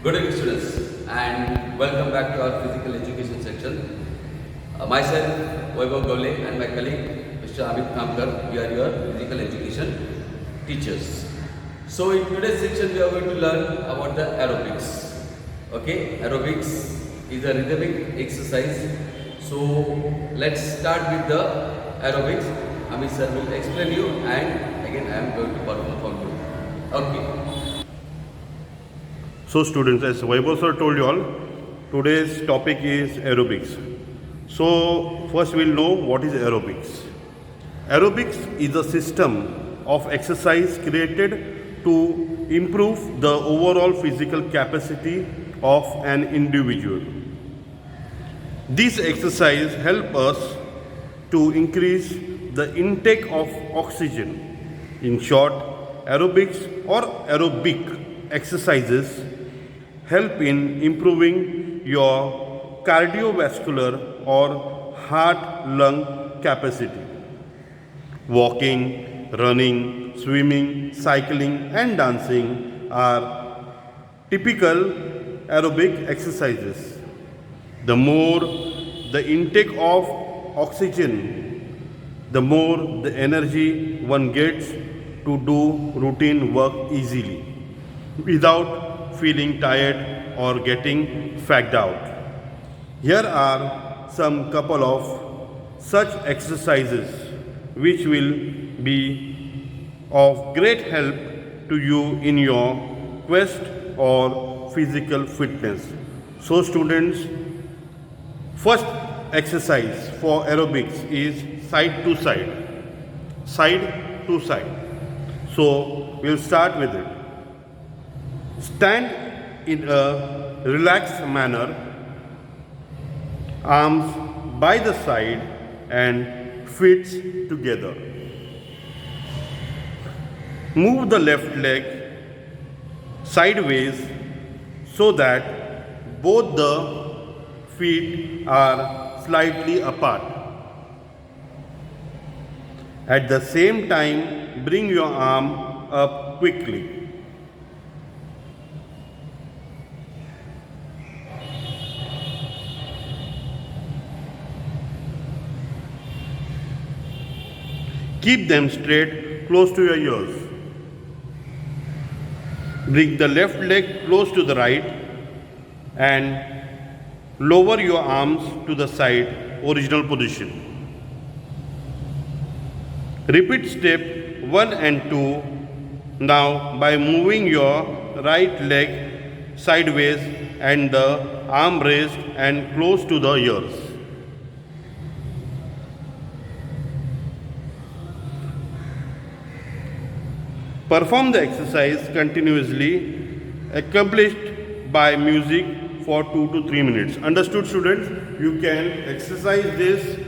Good evening, students, and welcome back to our physical education section. Myself, Vaibhav Gavle, and my colleague, Mr. Amit Kamkar, we are your physical education teachers. So, in today's section, we are going to learn about the aerobics. Okay, aerobics is a rhythmic exercise. So, let's start with the aerobics. Amit sir will explain you, and again, I am going to perform for you. Okay. So students, as Vaibhav sir told you all, today's topic is aerobics. So first we'll know what is aerobics. Aerobics is a system of exercise created to improve the overall physical capacity of an individual. These exercises help us to increase the intake of oxygen. In short, aerobics or aerobic exercises help in improving your cardiovascular or heart-lung capacity. Walking, running, swimming, cycling and dancing are typical aerobic exercises. The more the intake of oxygen, the more the energy one gets to do routine work easily without feeling tired or getting fagged out. Here are some couple of such exercises which will be of great help to you in your quest or physical fitness. So students, first exercise for aerobics is side to side. Side to side. So we'll start with it. Stand in a relaxed manner, arms by the side and feet together. Move the left leg sideways so that both the feet are slightly apart. At the same time, bring your arm up quickly. Keep them straight close to your ears. Bring the left leg close to the right and lower your arms to the side, original position. Repeat step 1 and 2 now by moving your right leg sideways and the arm raised and close to the ears. Perform the exercise continuously, accomplished by music for 2 to 3 minutes. Understood, students? You can exercise this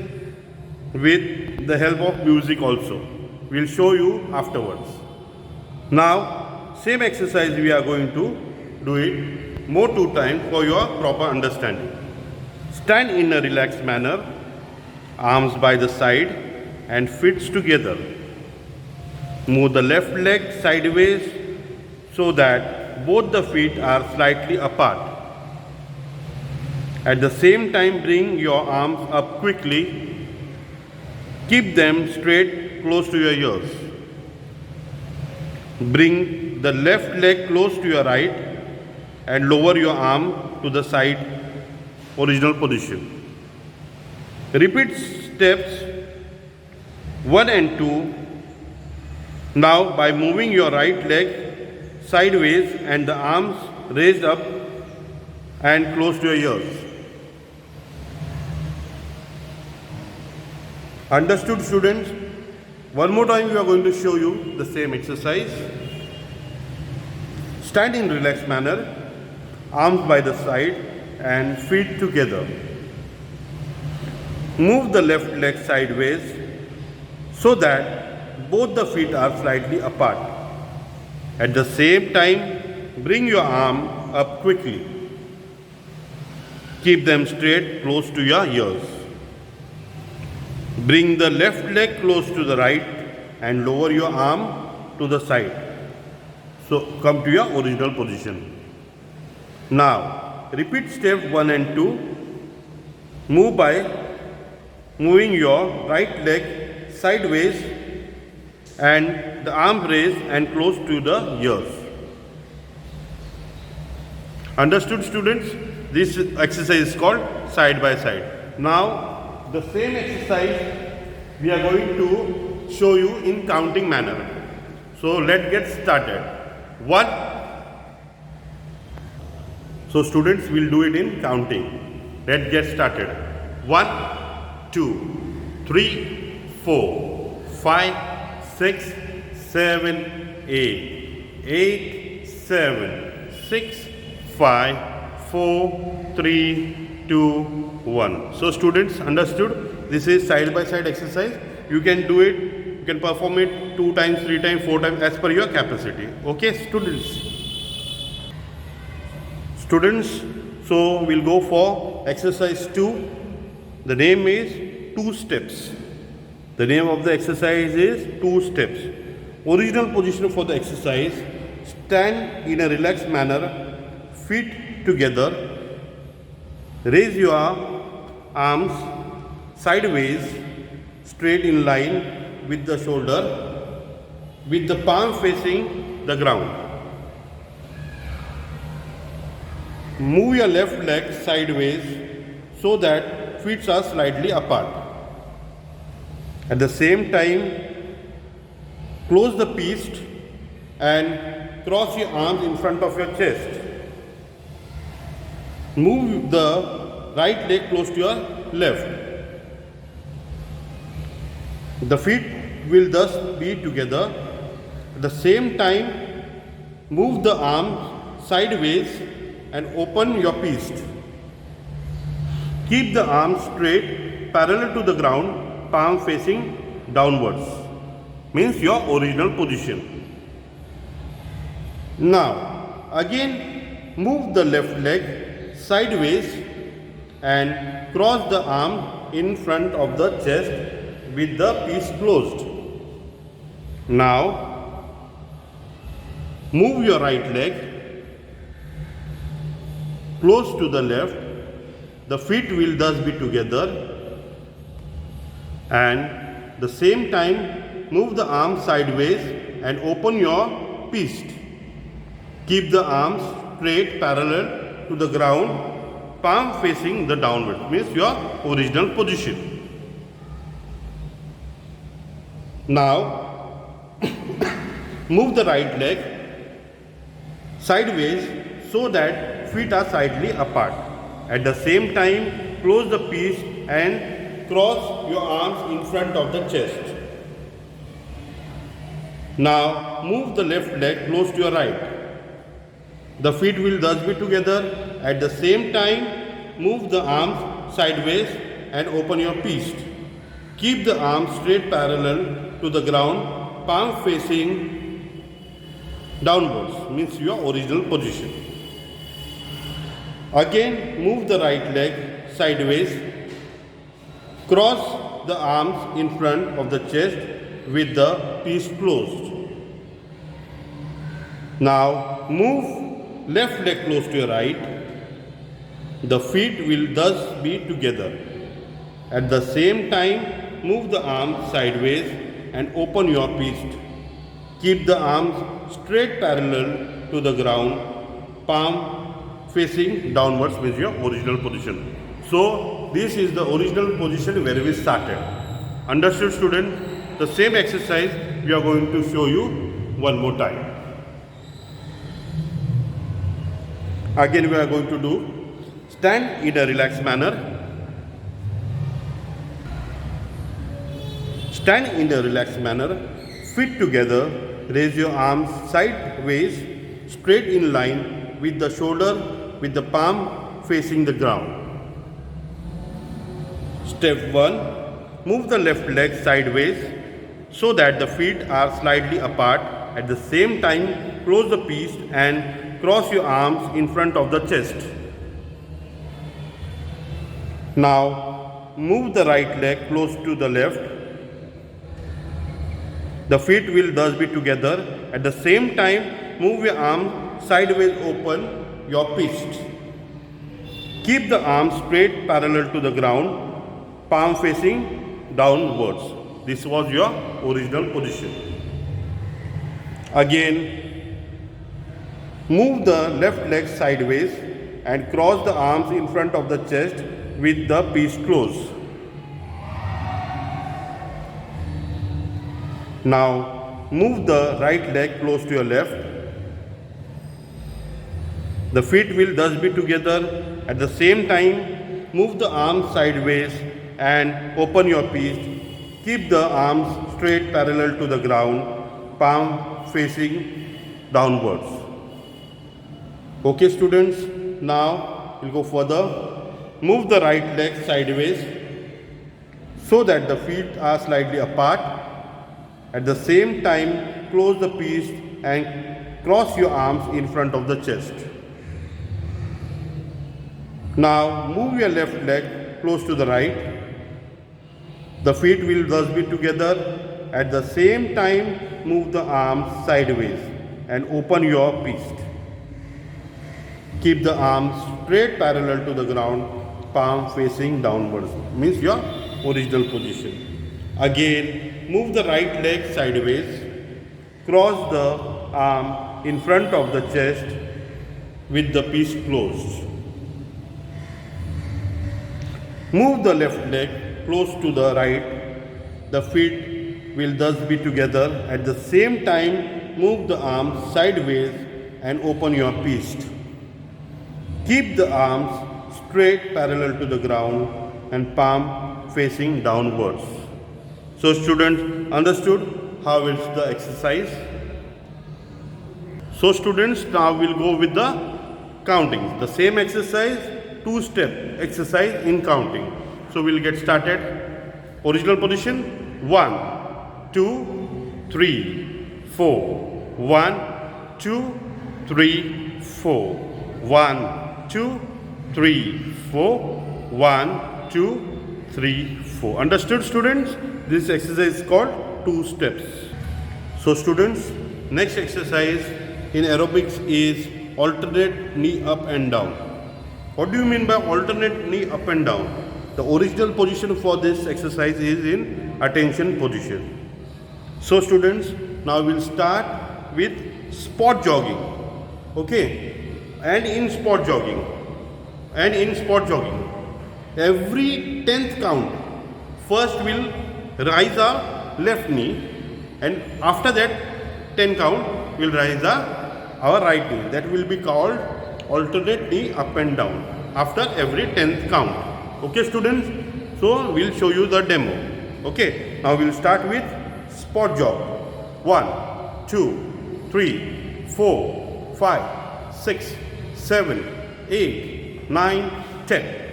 with the help of music also. We'll show you afterwards. Now, same exercise we are going to do it more 2 times for your proper understanding. Stand in a relaxed manner, arms by the side and feet together. Move the left leg sideways so that both the feet are slightly apart. At the same time, bring your arms up quickly. Keep them straight close to your ears. Bring the left leg close to your right and lower your arm to the side, original position. Repeat steps 1 and 2. Now by moving your right leg sideways and the arms raised up and close to your ears. Understood, students? One more time we are going to show you the same exercise. Stand in relaxed manner, arms by the side and feet together. Move the left leg sideways so that both the feet are slightly apart. At the same time, bring your arm up quickly. Keep them straight close to your ears. Bring the left leg close to the right and lower your arm to the side. So come to your original position. Now, repeat step 1 and 2. Move by moving your right leg sideways and the arm raised and close to the ears. Understood, students? This exercise is called side by side. Now, the same exercise we are going to show you in counting manner. So, let's get started. 1. So, students will do it in counting. Let's get started. 1, 2, 3, 4, 5, 6, 7, 8, 8, 7, 6, 5, 4, 3, 2, 1. So, students, understood? This is side by side exercise. You can do it, you can perform it 2 times, 3 times, 4 times as per your capacity. Okay, students? Students, so we'll go for exercise 2. The name is 2 steps. The name of the exercise is 2 steps. Original position for the exercise: stand in a relaxed manner, feet together, raise your arms sideways, straight in line with the shoulder, with the palm facing the ground. Move your left leg sideways so that feet are slightly apart. At the same time, close the fist and cross your arms in front of your chest. Move the right leg close to your left. The feet will thus be together. At the same time, move the arms sideways and open your fist. Keep the arms straight, parallel to the ground, palm facing downwards. Means your original position. Now, again move the left leg sideways and cross the arm in front of the chest with the fist closed. Now, move your right leg close to the left. The feet will thus be together, and the same time move the arm sideways and open your fist. Keep the arms straight parallel to the ground, palm facing the downward, means your original position. Now move the right leg sideways so that feet are slightly apart. At the same time, close the fist and cross your arms in front of the chest. Now move the left leg close to your right. The feet will thus be together. At the same time, move the arms sideways and open your fist. Keep the arms straight parallel to the ground, palm facing downwards, means your original position. Again, move the right leg sideways, cross the arms in front of the chest with the fist closed. Now, move left leg close to your right. The feet will thus be together. At the same time, move the arms sideways and open your fist. Keep the arms straight parallel to the ground, palm facing downwards, with your original position. So, this is the original position where we started. Understood, student? The same exercise we are going to show you one more time. Again, we are going to do stand in a relaxed manner. Stand in a relaxed manner, feet together, raise your arms sideways, straight in line with the shoulder, with the palm facing the ground. Step 1. Move the left leg sideways so that the feet are slightly apart. At the same time, close the fist and cross your arms in front of the chest. Now, move the right leg close to the left. The feet will thus be together. At the same time, move your arm sideways open your fist. Keep the arms straight parallel to the ground, palm facing downwards. This was your original position. Again, move the left leg sideways and cross the arms in front of the chest with the fist closed. Now, move the right leg close to your left. The feet will thus be together. At the same time, move the arms sideways and open your fist. Keep the arms straight parallel to the ground, palm facing downwards. Okay students, now we'll go further. Move the right leg sideways so that the feet are slightly apart. At the same time, close the fist and cross your arms in front of the chest. Now move your left leg close to the right. The feet will thus be together. At the same time, move the arms sideways and open your fist. Keep the arms straight parallel to the ground, palm facing downwards, means your original position. Again, move the right leg sideways, cross the arm in front of the chest with the fist closed. Move the left leg close to the right. The feet will thus be together. At the same time, move the arms sideways and open your fist. Keep the arms straight parallel to the ground and palm facing downwards. So students, understood how is the exercise? So students, now we'll go with the counting. The same exercise, two-step exercise in counting. So we'll get started. Original position, 1, 2, 3, 4. 1, 2, 3, 4. 1, 2, 3, 4. 1, 2, 3, 4. Understood students? This exercise is called two steps. So students, next exercise in aerobics is alternate knee up and down. What do you mean by alternate knee up and down? The original position for this exercise is in attention position. So students, now we'll start with spot jogging. Okay? And in spot jogging, every 10th count, first we'll rise our left knee, and after that 10 count we'll rise our right knee. That will be called alternate knee up and down after every 10th count. Okay students, so we'll show you the demo. Okay, now we'll start with spot jog. 1, 2, 3, 4, 5, 6, 7, 8, 9, 10.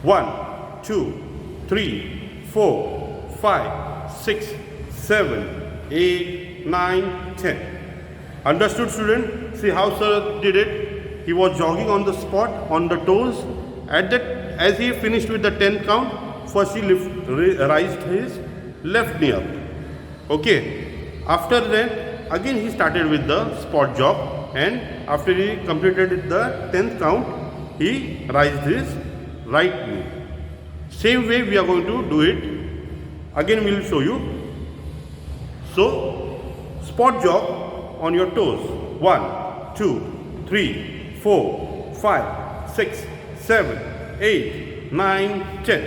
1, 2, 3, 4, 5, 6, 7, 8, 9, 10. Understood student? See how sir did it. He was jogging on the spot, on the toes. As he finished with the 10th count, first he raised his left knee up. Okay. After that, again he started with the spot jog, and after he completed the 10th count, he raised his right knee. Same way we are going to do it. Again we will show you. So, spot jog on your toes. 1, 2, 3, 4, 5, 6, 7, 8, 9, 10.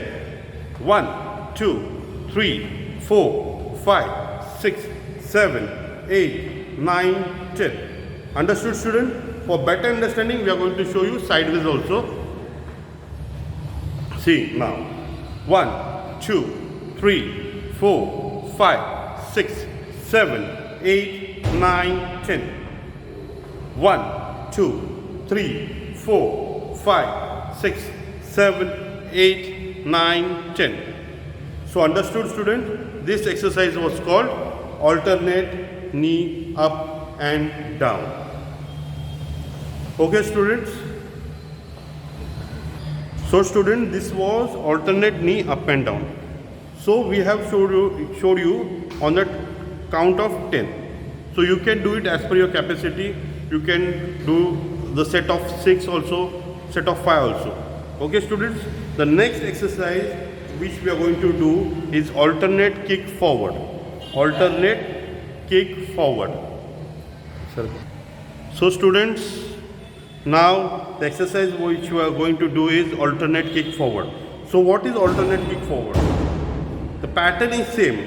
1, 2, 3, 4, 5, 6, 7, 8, 9, 10. Understood student? For better understanding, we are going to show you sideways also. See now. 1, 2, 3, 4, 5, 6, 7, 8, 9, 10. 1, 2, 3, 4, 5, 6, 7, 8, 9, 10. So understood student? This exercise was called alternate knee up and down. Okay students? So student, this was alternate knee up and down. So we have showed you on the count of 10. So you can do it as per your capacity. You can do the set of 6 also, set of 5 also. Okay students, the next exercise which we are going to do is alternate kick forward. Alternate kick forward. So students, now the exercise which we are going to do is alternate kick forward. So what is alternate kick forward? The pattern is same.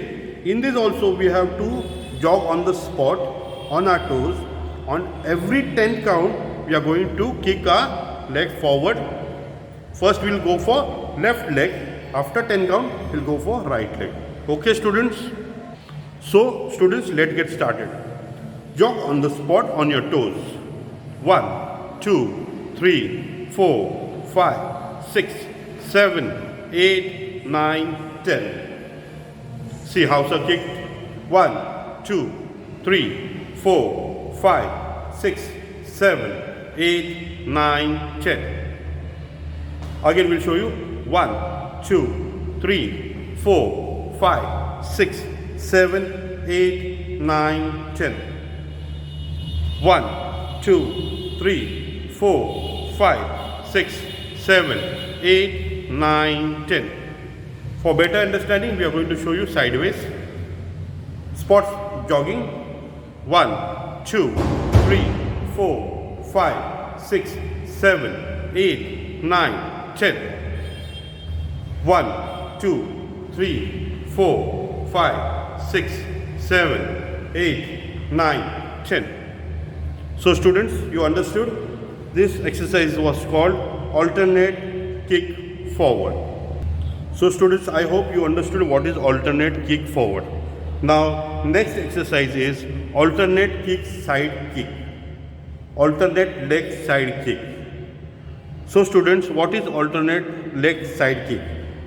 In this also we have to jog on the spot, on our toes. On every 10 count we are going to kick our leg forward. First we will go for left leg. After 10 count we will go for right leg. Okay students? So students, let's get started. Jog on the spot on your toes. 1, 2, 3, 4, 5, 6, 7, 8, 9, 10. See how sir kicked. 1, 2, 3, 4, 5, 6, 7, 8, 9, 10. Again we'll show you. 1, 2, 3, 4, 5, 6, 7, 8, 9, 10. 1, 2, 3, 4, 5, 6, 7, 8, 9, 10. For better understanding, we are going to show you sideways. Spot jogging. 1, 2, 3, 4, 5, 6, 7, 8, 9, 10. 1, 2, 3, 4, 5, 6, 7, 8, 9, 10. So students, you understood? This exercise was called alternate kick forward. So students, I hope you understood what is alternate kick forward. Now next exercise is alternate kick side kick. Alternate leg side kick. So students, what is alternate leg side kick?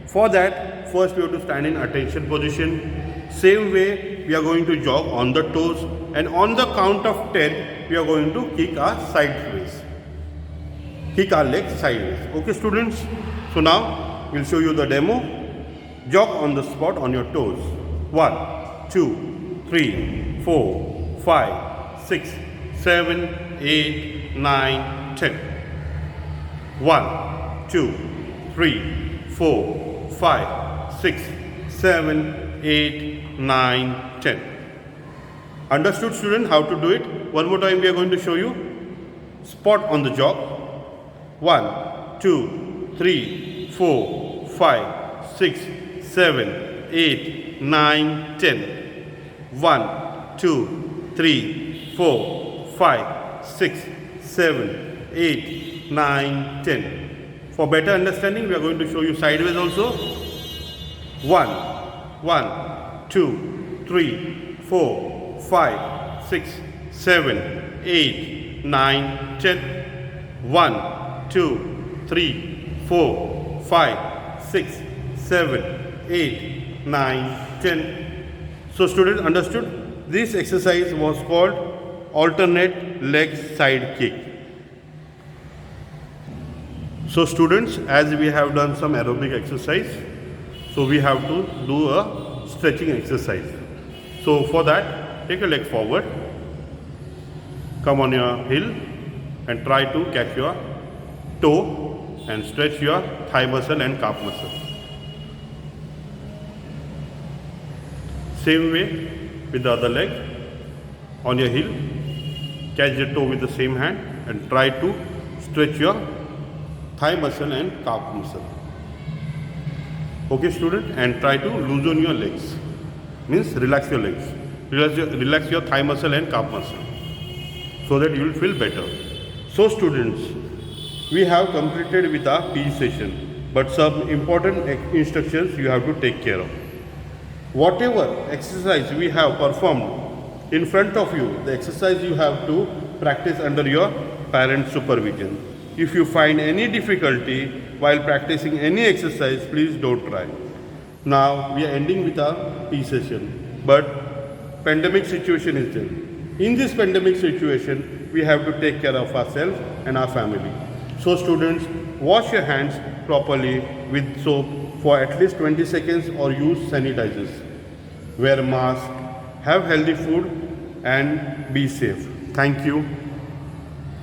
For that, first we have to stand in attention position. Same way we are going to jog on the toes, and on the count of 10 we are going to kick our sideways. Kick our legs sideways. Okay students? So now we'll show you the demo. Jog on the spot on your toes. 1, 2, 3, 4, 5, 6, 7, 8, 9, 10. 1, 2, 3, 4, 5, 6, 7, 8, 9, 10. Understood student how to do it? One more time we are going to show you. Spot on the jog. 1, 2, 3, 4, 5, 6, 7, 8, 9, 10. 1, 2, 3, 4, 5, 6, 7, 8, 9, 10. For better understanding, we are going to show you sideways also. 1, 2, 3, 4, 5, 6, 7, 8, 9, 10. 1, 2, 3, 4, 5, 6, 7, 8, 9, 10. So students, understood? This exercise was called alternate leg side kick. So students, as we have done some aerobic exercise, so we have to do a stretching exercise. So for that, take a leg forward, come on your heel and try to catch your toe and stretch your thigh muscle and calf muscle. Same way with the other leg, on your heel, catch the toe with the same hand and try to stretch your thigh muscle and calf muscle. Okay student, and try to loosen your legs, means relax your legs, relax your thigh muscle and calf muscle, so that you will feel better. So students, we have completed with our PE session, but some important instructions you have to take care of. Whatever exercise we have performed in front of you, the exercise you have to practice under your parent supervision. If you find any difficulty while practicing any exercise, please don't try. Now we are ending with our PE session, but pandemic situation is there. In this pandemic situation, we have to take care of ourselves and our family. So students, wash your hands properly with soap for at least 20 seconds or use sanitizers. Wear a mask, have healthy food and be safe. Thank you.